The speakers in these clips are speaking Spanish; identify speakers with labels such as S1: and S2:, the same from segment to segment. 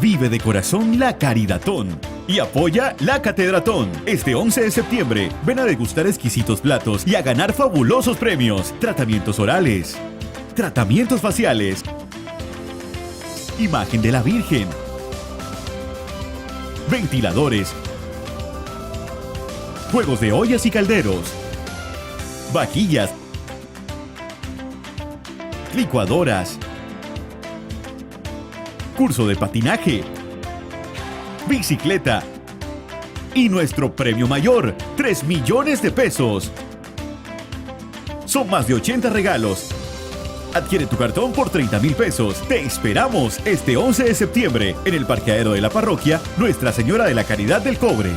S1: Vive de corazón la Caridatón y apoya la Catedratón. Este 11 de septiembre, ven a degustar exquisitos platos y a ganar fabulosos premios. Tratamientos orales, tratamientos faciales, imagen de la Virgen, ventiladores, juegos de ollas y calderos, vajillas, licuadoras, curso de patinaje, bicicleta y nuestro premio mayor, 3 millones de pesos. Son más de 80 regalos. Adquiere tu cartón por 30,000 pesos. Te esperamos este 11 de septiembre en el parqueadero de la parroquia Nuestra Señora de la Caridad del Cobre.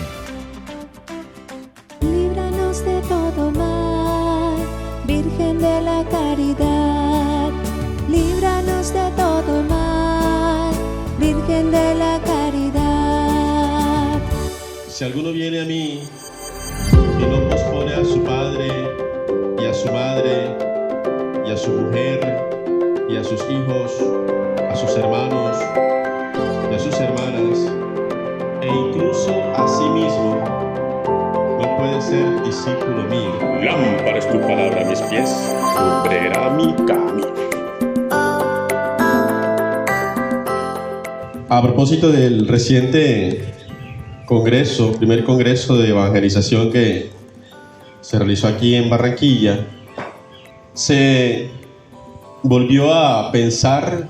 S2: Líbranos de todo mal, Virgen de la Caridad. Líbranos de todo mal, Virgen de la Caridad.
S3: Si alguno viene a mí y no pospone a su padre y a su madre y a su mujer y a sus hijos, a sus hermanos y a sus hermanas, e incluso a sí mismo, no puede ser discípulo mío.
S4: Lámpara es tu palabra a mis pies, lumbrera mi camino.
S3: A propósito del reciente congreso, primer congreso de evangelización que se realizó aquí en Barranquilla, se volvió a pensar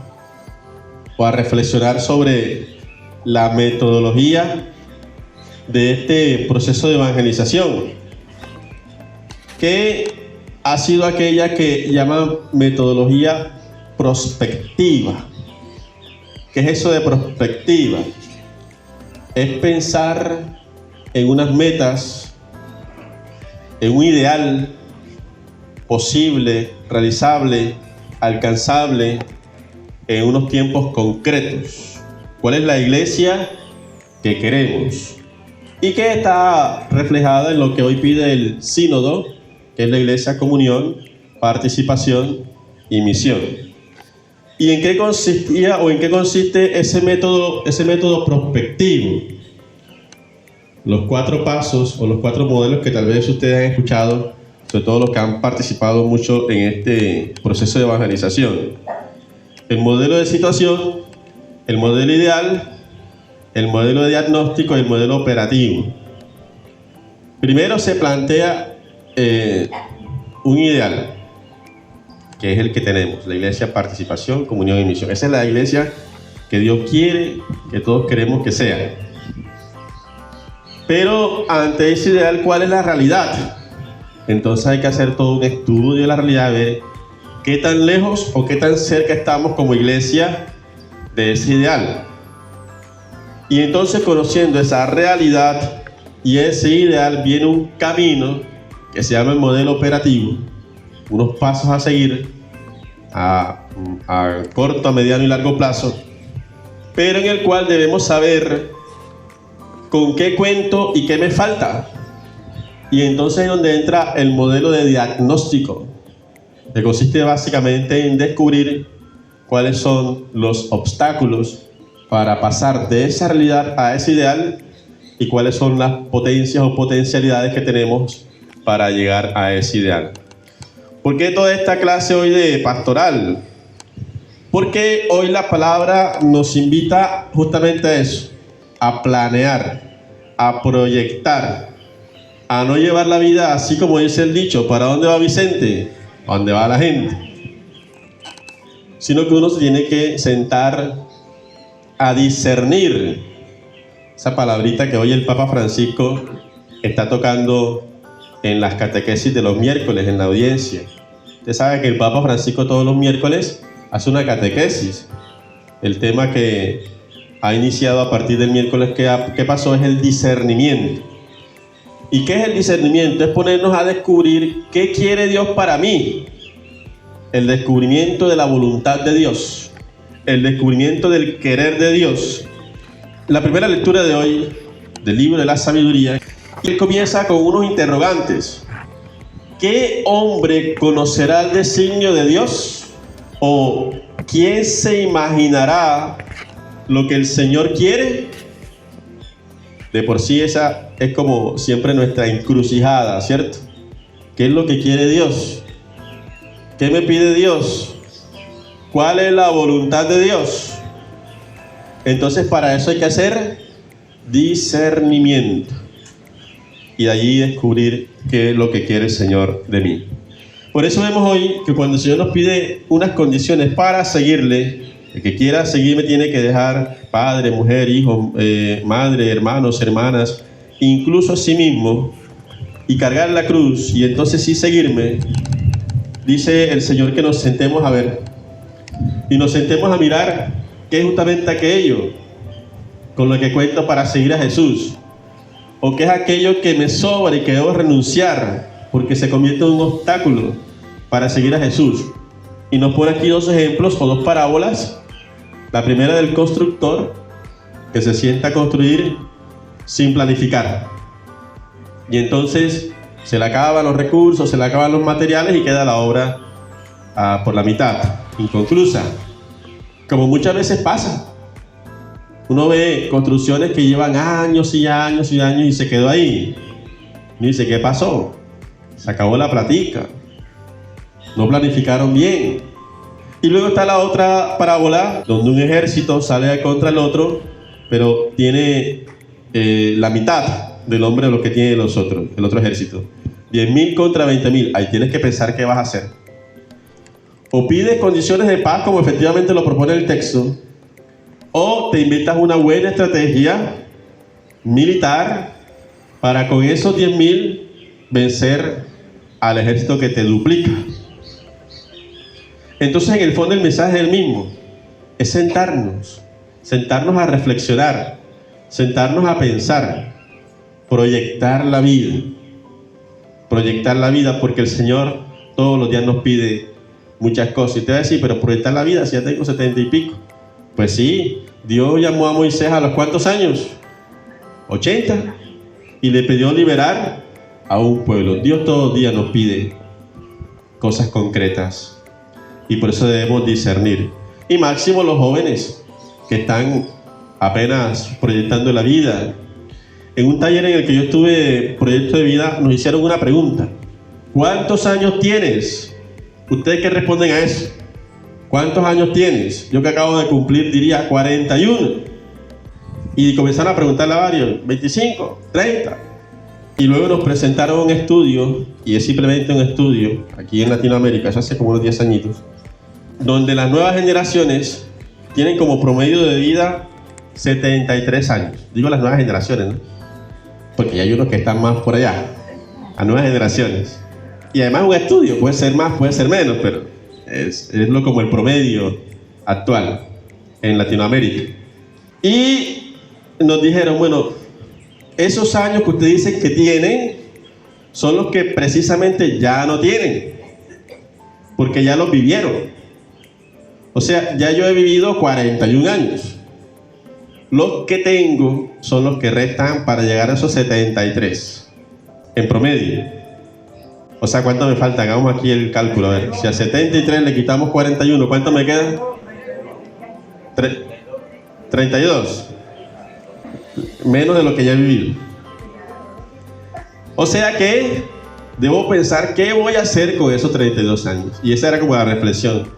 S3: o a reflexionar sobre la metodología de este proceso de evangelización, que ha sido aquella que llaman metodología prospectiva. ¿Qué es eso de prospectiva? Es pensar en unas metas, en un ideal posible, realizable, alcanzable en unos tiempos concretos. ¿Cuál es la iglesia que queremos? Y que está reflejada en lo que hoy pide el sínodo, que es la iglesia, comunión, participación y misión. ¿Y en qué consistía o en qué consiste ese método prospectivo? Los 4 pasos o los 4 modelos que tal vez ustedes han escuchado, sobre todo los que han participado mucho en este proceso de evangelización. El modelo de situación, el modelo ideal, el modelo de diagnóstico y el modelo operativo. Primero se plantea un ideal, que es el que tenemos, la iglesia, participación, comunión y misión. Esa es la iglesia que Dios quiere, que todos queremos que sea. Pero ante ese ideal, ¿cuál es la realidad? Entonces hay que hacer todo un estudio de la realidad, ver qué tan lejos o qué tan cerca estamos como iglesia de ese ideal. Y entonces, conociendo esa realidad y ese ideal, viene un camino que se llama el modelo operativo, unos pasos a seguir a corto, a mediano y largo plazo, pero en el cual debemos saber con qué cuento y qué me falta. Y entonces es donde entra el modelo de diagnóstico, que consiste básicamente en descubrir cuáles son los obstáculos para pasar de esa realidad a ese ideal y cuáles son las potencias o potencialidades que tenemos para llegar a ese ideal. ¿Por qué toda esta clase hoy de pastoral? Porque hoy la palabra nos invita justamente a eso, a planear, a proyectar, a no llevar la vida así como dice el dicho, ¿para dónde va Vicente? ¿A dónde va la gente? Sino que uno se tiene que sentar a discernir esa palabrita que hoy el Papa Francisco está tocando en las catequesis de los miércoles, en la audiencia. Usted sabe que el Papa Francisco todos los miércoles hace una catequesis. El tema que ha iniciado a partir del miércoles que pasó es el discernimiento. ¿Y qué es el discernimiento? Es ponernos a descubrir qué quiere Dios para mí. El descubrimiento de la voluntad de Dios. El descubrimiento del querer de Dios. La primera lectura de hoy del libro de la sabiduría, él comienza con unos interrogantes. ¿Qué hombre conocerá el designio de Dios? ¿O quién se imaginará lo que el Señor quiere, de por sí esa es como siempre nuestra encrucijada, ¿cierto? ¿Qué es lo que quiere Dios? ¿Qué me pide Dios? ¿Cuál es la voluntad de Dios? Entonces para eso hay que hacer discernimiento y de allí descubrir qué es lo que quiere el Señor de mí. Por eso vemos hoy que cuando el Señor nos pide unas condiciones para seguirle, el que quiera seguirme tiene que dejar padre, mujer, hijo, madre, hermanos, hermanas, incluso a sí mismo, y cargar la cruz, y entonces sí seguirme. Dice el Señor que nos sentemos a ver, y nos sentemos a mirar qué es justamente aquello con lo que cuento para seguir a Jesús, o qué es aquello que me sobra y que debo renunciar, porque se convierte en un obstáculo para seguir a Jesús. Y nos pone aquí dos ejemplos o dos parábolas. La primera del constructor que se sienta a construir sin planificar. Y entonces se le acaban los recursos, se le acaban los materiales y queda la obra por la mitad, inconclusa. Como muchas veces pasa. Uno ve construcciones que llevan años y años y años y se quedó ahí. Y dice, ¿qué pasó? Se acabó la platica. No planificaron bien. Y luego está la otra parábola donde un ejército sale contra el otro, pero tiene la mitad del hombre de lo que tiene los otros, el otro ejército. 10.000 contra 20.000. Ahí tienes que pensar qué vas a hacer. O pides condiciones de paz como efectivamente lo propone el texto, o te inventas una buena estrategia militar para con esos 10.000 vencer al ejército que te duplica. Entonces en el fondo el mensaje es el mismo, es sentarnos a reflexionar, sentarnos a pensar, proyectar la vida porque el Señor todos los días nos pide muchas cosas. Y te va a decir, pero proyectar la vida si ya tengo 70 y pico. Pues sí, Dios llamó a Moisés a los ¿cuántos años? 80, y le pidió liberar a un pueblo. Dios todos los días nos pide cosas concretas. Y por eso debemos discernir. Y máximo los jóvenes que están apenas proyectando la vida. En un taller en el que yo estuve, proyecto de vida, nos hicieron una pregunta. ¿Cuántos años tienes? ¿Ustedes qué responden a eso? ¿Cuántos años tienes? Yo que acabo de cumplir diría 41. Y comenzaron a preguntarle a varios, 25, 30. Y luego nos presentaron un estudio, y es simplemente un estudio, aquí en Latinoamérica, eso hace como unos 10 añitos, donde las nuevas generaciones tienen como promedio de vida 73 años. Digo las nuevas generaciones, ¿no? Porque ya hay unos que están más por allá, las nuevas generaciones. Y además un estudio, puede ser más, puede ser menos, pero es lo como el promedio actual en Latinoamérica. Y nos dijeron, bueno, esos años que ustedes dicen que tienen son los que precisamente ya no tienen, porque ya los vivieron. O sea, ya yo he vivido 41 años. Los que tengo son los que restan para llegar a esos 73 en promedio. O sea, ¿cuánto me falta? Hagamos aquí el cálculo. A ver, si a 73 le quitamos 41, ¿cuánto me queda? 32. Menos de lo que ya he vivido. O sea que debo pensar qué voy a hacer con esos 32 años. Y esa era como la reflexión.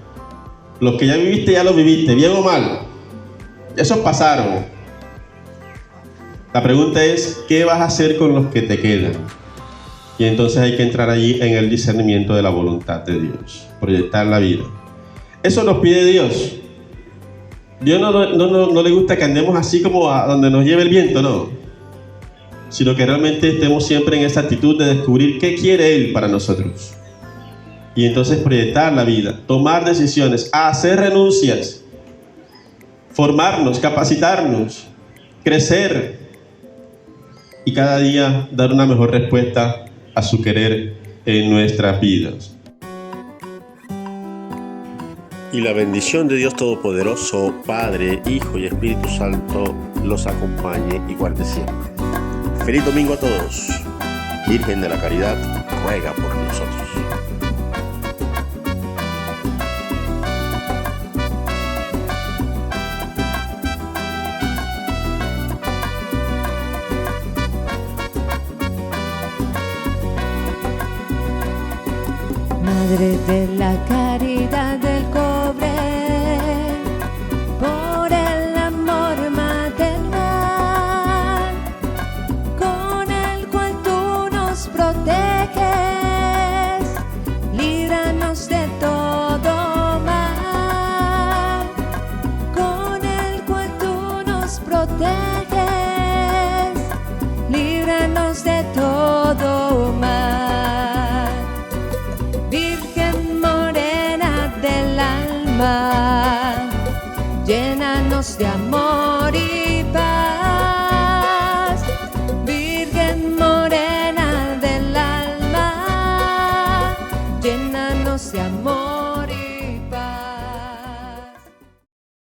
S3: Los que ya viviste, ya los viviste, bien o mal. Esos pasaron. La pregunta es, ¿qué vas a hacer con los que te quedan? Y entonces hay que entrar allí en el discernimiento de la voluntad de Dios. Proyectar la vida. Eso nos pide Dios. Dios no le gusta que andemos así como a donde nos lleve el viento, no. Sino que realmente estemos siempre en esa actitud de descubrir qué quiere Él para nosotros. Y entonces proyectar la vida, tomar decisiones, hacer renuncias, formarnos, capacitarnos, crecer y cada día dar una mejor respuesta a su querer en nuestras vidas.
S4: Y la bendición de Dios Todopoderoso, Padre, Hijo y Espíritu Santo los acompañe y guarde siempre. Feliz domingo a todos. Virgen de la Caridad, ruega por nosotros.
S2: Madre de la caridad del cobre, por el amor maternal, con el cual tú nos proteges, líbranos de todo mal, con el cual tú nos proteges, líbranos de todo mal. Virgen morena del alma, llénanos de amor y